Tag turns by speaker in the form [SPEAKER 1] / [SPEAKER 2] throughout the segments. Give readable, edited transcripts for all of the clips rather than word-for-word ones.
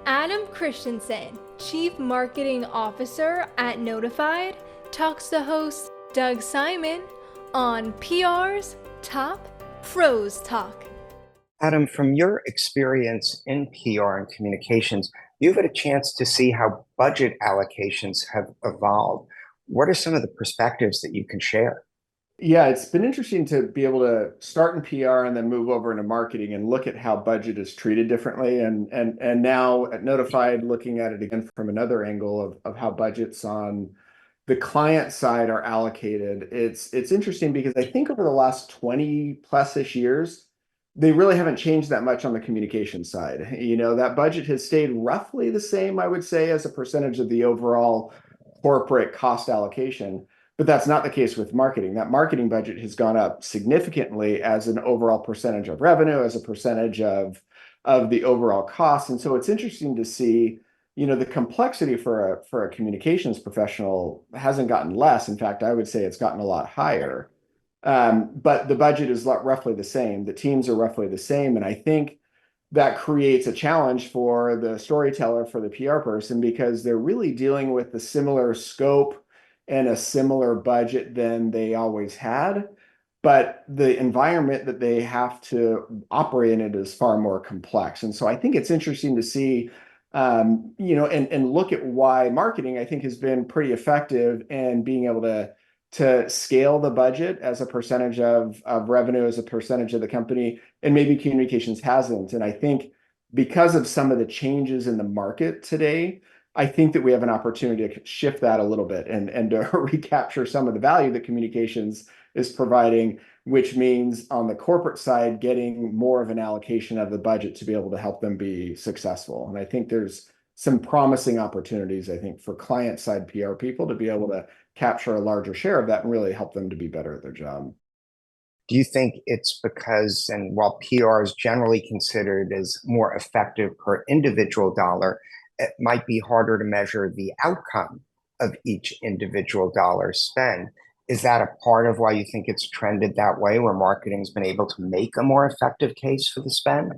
[SPEAKER 1] Adam Christensen, Chief Marketing Officer at Notified, talks to host Doug Simon on PR's Top Pros Talk.
[SPEAKER 2] Adam, from your experience in PR and communications, you've had a chance to see how budget allocations have evolved. What are some of the perspectives that you can share?
[SPEAKER 3] Yeah, it's been interesting to be able to start in PR and then move over into marketing and look at how budget is treated differently. And now at Notified, looking at it again from another angle of how budgets on the client side are allocated. It's interesting because I think over the last 20 plus-ish years, they really haven't changed that much on the communication side. That budget has stayed roughly the same, I would say, as a percentage of the overall corporate cost allocation. But that's not the case with marketing. That marketing budget has gone up significantly as an overall percentage of revenue, as a percentage of the overall cost. And so it's interesting to see, the complexity for a communications professional hasn't gotten less. In fact, I would say it's gotten a lot higher. But the budget is roughly the same. The teams are roughly the same. And I think that creates a challenge for the storyteller, for the PR person, because they're really dealing with the similar scope and a similar budget than they always had. But the environment that they have to operate in it is far more complex. And so I think it's interesting to see, and look at why marketing, I think, has been pretty effective in being able to scale the budget as a percentage of revenue, as a percentage of the company, and maybe communications hasn't. And I think because of some of the changes in the market today, I think that we have an opportunity to shift that a little bit and to recapture some of the value that communications is providing, which means on the corporate side, getting more of an allocation of the budget to be able to help them be successful. And I think there's some promising opportunities, I think, for client side PR people to be able to capture a larger share of that and really help them to be better at their job.
[SPEAKER 2] Do you think it's because, and while PR is generally considered as more effective per individual dollar, it might be harder to measure the outcome of each individual dollar spent? Is that a part of why you think it's trended that way, where marketing's been able to make a more effective case for the spend?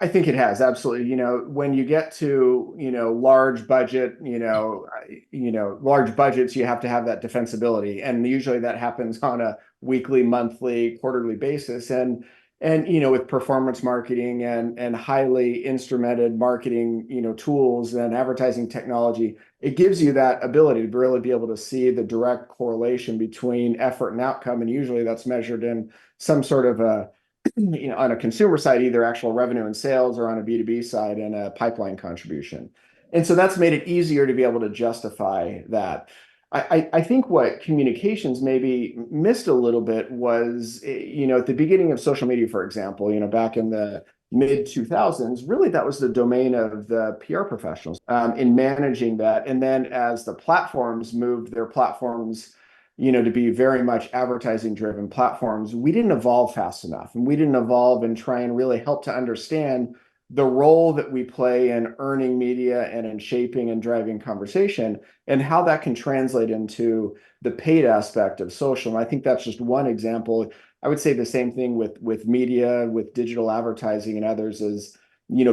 [SPEAKER 3] I think it has, absolutely. When you get to, large budget, large budgets, you have to have that defensibility. And usually that happens on a weekly, monthly, quarterly basis. And with performance marketing and highly instrumented marketing, tools and advertising technology, it gives you that ability to really be able to see the direct correlation between effort and outcome. And usually that's measured in some sort of on a consumer side, either actual revenue and sales, or on a B2B side and a pipeline contribution. And so that's made it easier to be able to justify that. I think what communications maybe missed a little bit was, at the beginning of social media, for example, back in the mid 2000s, really that was the domain of the PR professionals in managing that. And then as the platforms moved their platforms, to be very much advertising driven platforms, we didn't evolve fast enough. And we didn't evolve and try and really help to understand the role that we play in earning media and in shaping and driving conversation, and how that can translate into the paid aspect of social. And I think that's just one example. I would say the same thing with media, with digital advertising and others is,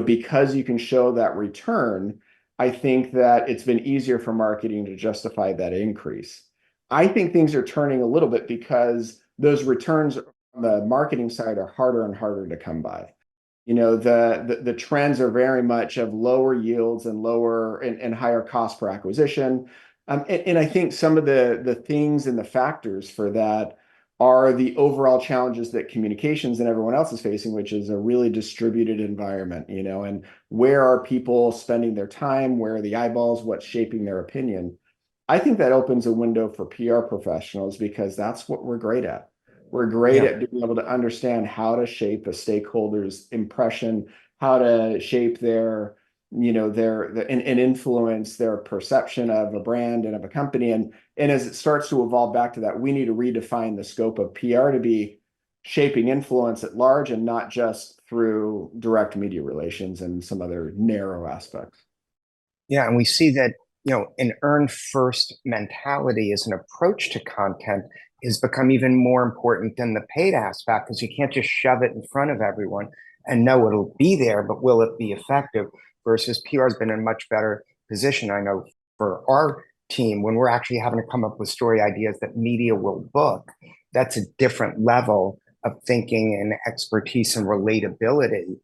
[SPEAKER 3] because you can show that return, I think that it's been easier for marketing to justify that increase. I think things are turning a little bit because those returns on the marketing side are harder and harder to come by. The trends are very much of lower yields and lower and higher cost per acquisition. And I think some of the things and the factors for that are the overall challenges that communications and everyone else is facing, which is a really distributed environment, and where are people spending their time, where are the eyeballs, what's shaping their opinion. I think that opens a window for PR professionals because that's what we're great at. We're great at being able to understand how to shape a stakeholder's impression, how to shape their, and influence their perception of a brand and of a company. And as it starts to evolve back to that, we need to redefine the scope of PR to be shaping influence at large and not just through direct media relations and some other narrow aspects.
[SPEAKER 2] Yeah, and we see that, an earn first mentality as an approach to content has become even more important than the paid aspect, because you can't just shove it in front of everyone and know it'll be there, but will it be effective? versus PR has been in a much better position. I know for our team, when we're actually having to come up with story ideas that media will book, that's a different level of thinking and expertise and relatability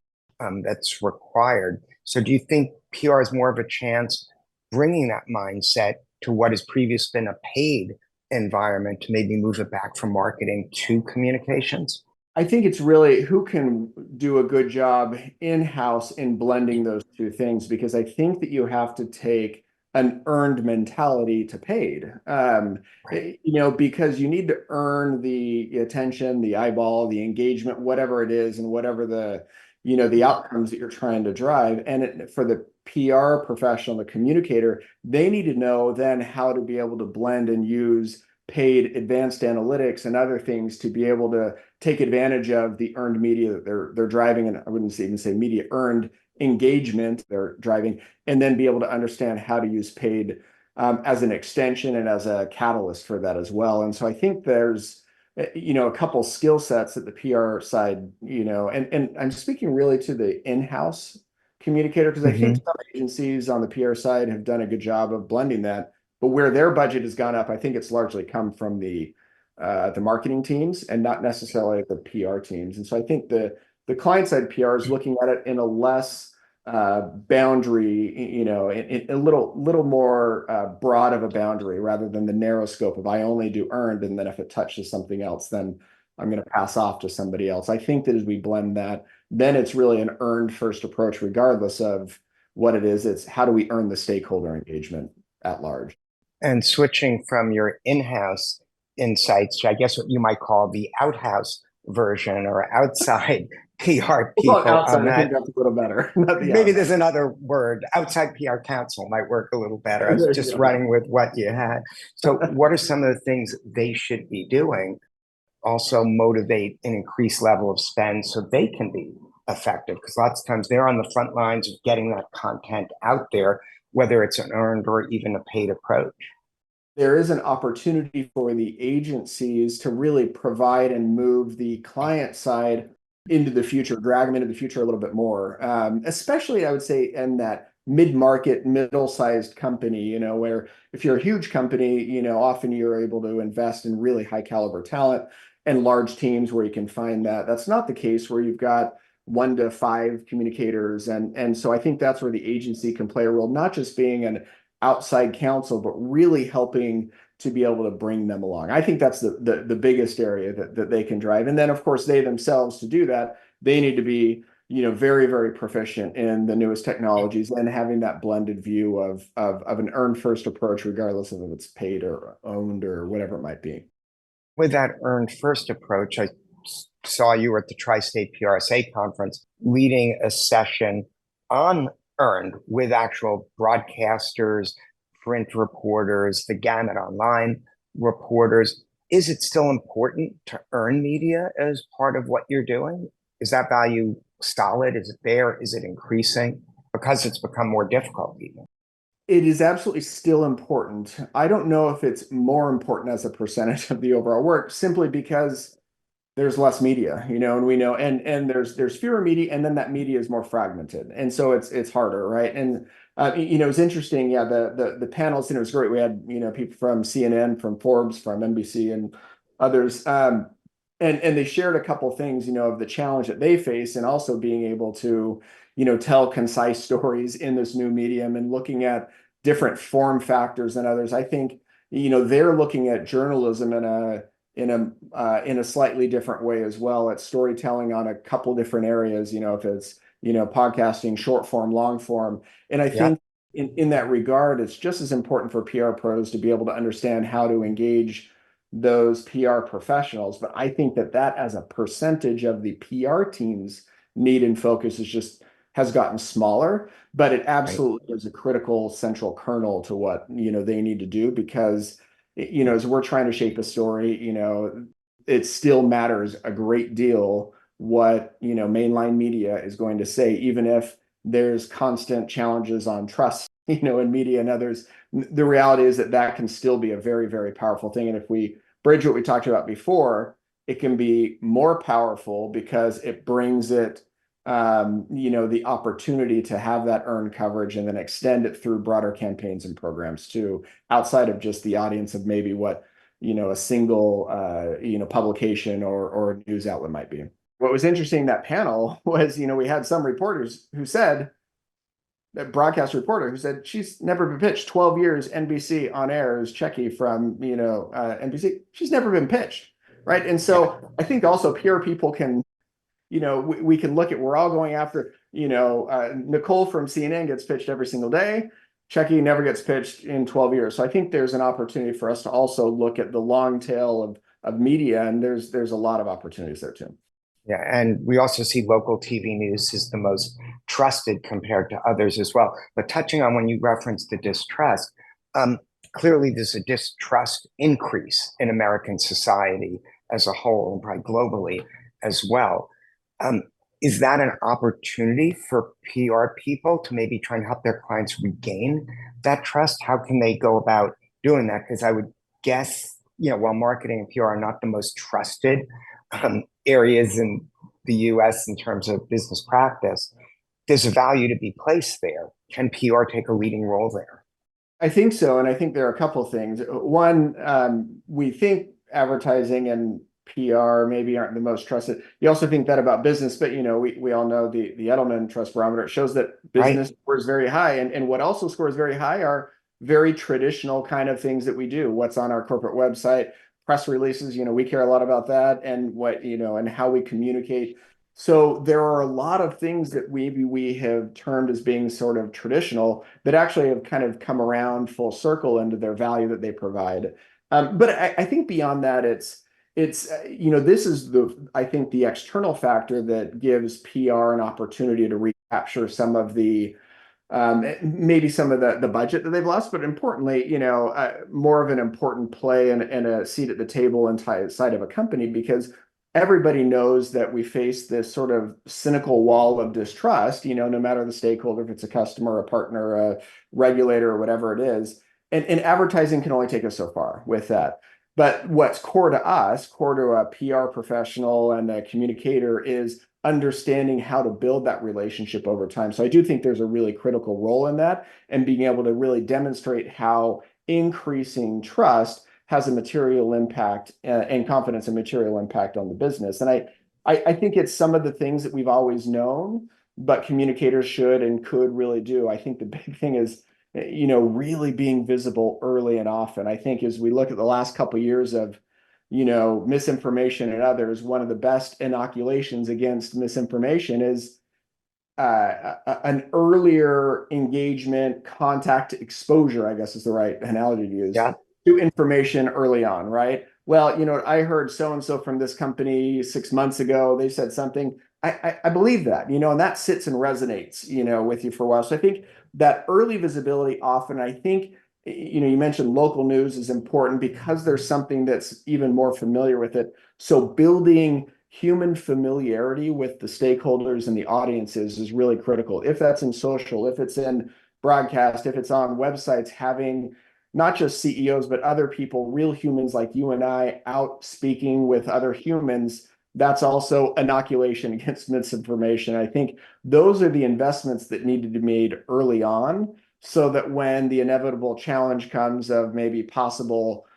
[SPEAKER 2] that's required. So do you think PR is more of a chance bringing that mindset to what has previously been a paid environment to maybe move it back from marketing to communications?
[SPEAKER 3] I think it's really who can do a good job in-house in blending those two things, because I think that you have to take an earned mentality to paid.
[SPEAKER 2] Right.
[SPEAKER 3] Because you need to earn the attention, the eyeball, the engagement, whatever it is, and whatever the outcomes that you're trying to drive. And for the PR professional, the communicator, they need to know then how to be able to blend and use paid advanced analytics and other things to be able to take advantage of the earned media that they're driving. And I wouldn't even say media, earned engagement they're driving, and then be able to understand how to use paid as an extension and as a catalyst for that as well. And so I think there's a couple skill sets at the PR side, and I'm speaking really to the in-house communicator, because I think
[SPEAKER 2] Mm-hmm.
[SPEAKER 3] some agencies on the PR side have done a good job of blending that. But where their budget has gone up, I think it's largely come from the marketing teams and not necessarily the PR teams. And so I think the client side PR is looking at it in a less boundary, in a little more broad of a boundary, rather than the narrow scope of I only do earned, and then if it touches something else, then I'm going to pass off to somebody else. I think that as we blend that, then it's really an earned first approach, regardless of what it is. It's how do we earn the stakeholder engagement at large.
[SPEAKER 2] And switching from your in-house insights to, I guess, what you might call the outhouse version or outside PR
[SPEAKER 3] We'll call it
[SPEAKER 2] people on
[SPEAKER 3] outside. I think
[SPEAKER 2] that.
[SPEAKER 3] that's a little better. Not the
[SPEAKER 2] Maybe
[SPEAKER 3] outside.
[SPEAKER 2] there's another word. Outside PR council might work a little better. I was
[SPEAKER 3] There you
[SPEAKER 2] just
[SPEAKER 3] go.
[SPEAKER 2] running with what you had. So, what are some of the things they should be doing? Also, motivate an increased level of spend so they can be effective. Because lots of times they're on the front lines of getting that content out there, whether it's an earned or even a paid approach.
[SPEAKER 3] There is an opportunity for the agencies to really provide and move the client side into the future, drag them into the future a little bit more. Especially, I would say, in that mid-market, middle-sized company, where if you're a huge company, often you're able to invest in really high caliber talent and large teams where you can find that. That's not the case where you've got 1 to 5 communicators. And so I think that's where the agency can play a role, not just being an outside counsel, but really helping to be able to bring them along. I think that's the biggest area that they can drive. And then, of course, they themselves, to do that, they need to be very, very proficient in the newest technologies and having that blended view of an earned first approach, regardless of if it's paid or owned or whatever it might be.
[SPEAKER 2] With that earned first approach, I saw you were at the Tri-State PRSA conference leading a session on earned with actual broadcasters, print reporters, the gamut online reporters. Is it still important to earn media as part of what you're doing? Is that value solid? Is it there? Is it increasing? Because it's become more difficult even.
[SPEAKER 3] It is absolutely still important. I don't know if it's more important as a percentage of the overall work, simply because there's less media, and we know, and there's fewer media, and then that media is more fragmented, and so it's harder, right? And it's interesting, yeah. The panels, it was great. We had people from CNN, from Forbes, from NBC, and others, and they shared a couple things, of the challenge that they face, and also being able to tell concise stories in this new medium, and looking at different form factors than others. I think they're looking at journalism in a slightly different way as well. It's storytelling on a couple different areas, if it's podcasting, short form, long form. And I
[SPEAKER 2] Yeah.
[SPEAKER 3] think in that regard, it's just as important for PR pros to be able to understand how to engage those PR professionals. But I think that as a percentage of the PR team's need and focus has gotten smaller, but it
[SPEAKER 2] Right.
[SPEAKER 3] absolutely is a critical central kernel to what they need to do, because as we're trying to shape a story, it still matters a great deal what mainline media is going to say, even if there's constant challenges on trust in media and others. The reality is that can still be a very, very powerful thing. And if we bridge what we talked about before, it can be more powerful because it brings it the opportunity to have that earned coverage and then extend it through broader campaigns and programs too, outside of just the audience of maybe what, a single, publication or news outlet might be. What was interesting in that panel was, we had some reporters who said, that broadcast reporter who said she's never been pitched. 12 years NBC on air is Checky from NBC. She's never been pitched, right? And so I think also PR people can, we can look at, we're all going after, Nicole from CNN gets pitched every single day. Checky never gets pitched in 12 years. So I think there's an opportunity for us to also look at the long tail of media, and there's a lot of opportunities there too.
[SPEAKER 2] Yeah, and we also see local TV news is the most trusted compared to others as well. But touching on when you referenced the distrust, clearly there's a distrust increase in American society as a whole and probably globally as well. Is that an opportunity for PR people to maybe try and help their clients regain that trust? How can they go about doing that? Because I would guess, while marketing and PR are not the most trusted areas in the US in terms of business practice, there's a value to be placed there. Can PR take a leading role there?
[SPEAKER 3] I think so. And I think there are a couple of things. One, we think advertising and PR maybe aren't the most trusted. You also think that about business, but we all know the Edelman Trust Barometer. It shows that business scores very high. And what also scores very high are very traditional kind of things that we do. What's on our corporate website, press releases, we care a lot about that, and what, and how we communicate. So there are a lot of things that maybe we have termed as being sort of traditional that actually have kind of come around full circle into their value that they provide. But I think beyond that, it's this is I think the external factor that gives PR an opportunity to recapture some of the maybe some of the budget that they've lost, but importantly, more of an important play and a seat at the table inside of a company, because everybody knows that we face this sort of cynical wall of distrust, no matter the stakeholder, if it's a customer, a partner, a regulator, or whatever it is. And advertising can only take us so far with that. But what's core to us, core to a PR professional and a communicator, is understanding how to build that relationship over time. So I do think there's a really critical role in that, and being able to really demonstrate how increasing trust has a material impact and confidence and material impact on the business. And I think it's some of the things that we've always known, but communicators should and could really do. I think the big thing is, really being visible early and often. I think as we look at the last couple of years of, misinformation and others, one of the best inoculations against misinformation is an earlier engagement, contact, exposure, I guess is the right analogy to use, to information early on, right? Well, I heard so-and-so from this company 6 months ago, they said something. I believe that, and that sits and resonates, with you for a while. So I think that early visibility often, I think, you mentioned local news is important because there's something that's even more familiar with it. So building human familiarity with the stakeholders and the audiences is really critical. If that's in social, if it's in broadcast, if it's on websites, having not just CEOs, but other people, real humans like you and I, out speaking with other humans, that's also inoculation against misinformation. I think those are the investments that need to be made early on, so that when the inevitable challenge comes of maybe possible,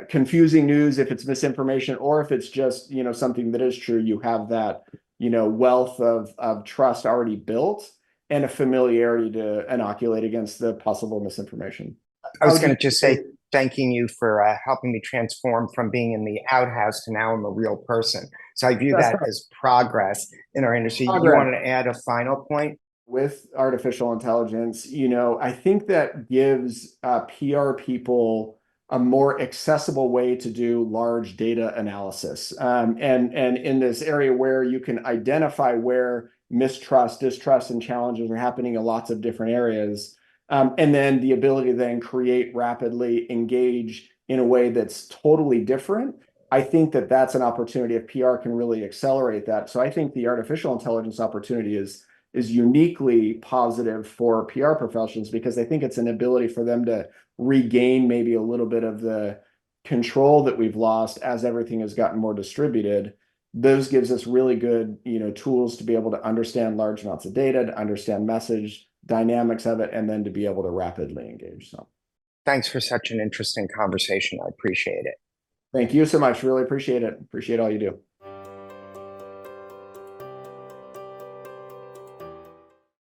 [SPEAKER 3] confusing news, if it's misinformation, or if it's just, something that is true, you have that, wealth of trust already built and a familiarity to inoculate against the possible misinformation.
[SPEAKER 2] I was going to just say, thanking you for helping me transform from being in the outhouse to now I'm a real person. So I view that as progress in our industry. You wanted to add a final point?
[SPEAKER 3] With artificial intelligence, I think that gives PR people a more accessible way to do large data analysis. And in this area where you can identify where mistrust, distrust, and challenges are happening in lots of different areas. And then the ability to then create, rapidly engage in a way that's totally different. I think that that's an opportunity if PR can really accelerate that. So I think the artificial intelligence opportunity is uniquely positive for PR professionals, because I think it's an ability for them to regain maybe a little bit of the control that we've lost as everything has gotten more distributed, those gives us really good, tools to be able to understand large amounts of data, to understand message dynamics of it, and then to be able to rapidly engage. So
[SPEAKER 2] Thanks for such an interesting conversation. I appreciate it.
[SPEAKER 3] thank you so much. Really appreciate it. Appreciate all you do.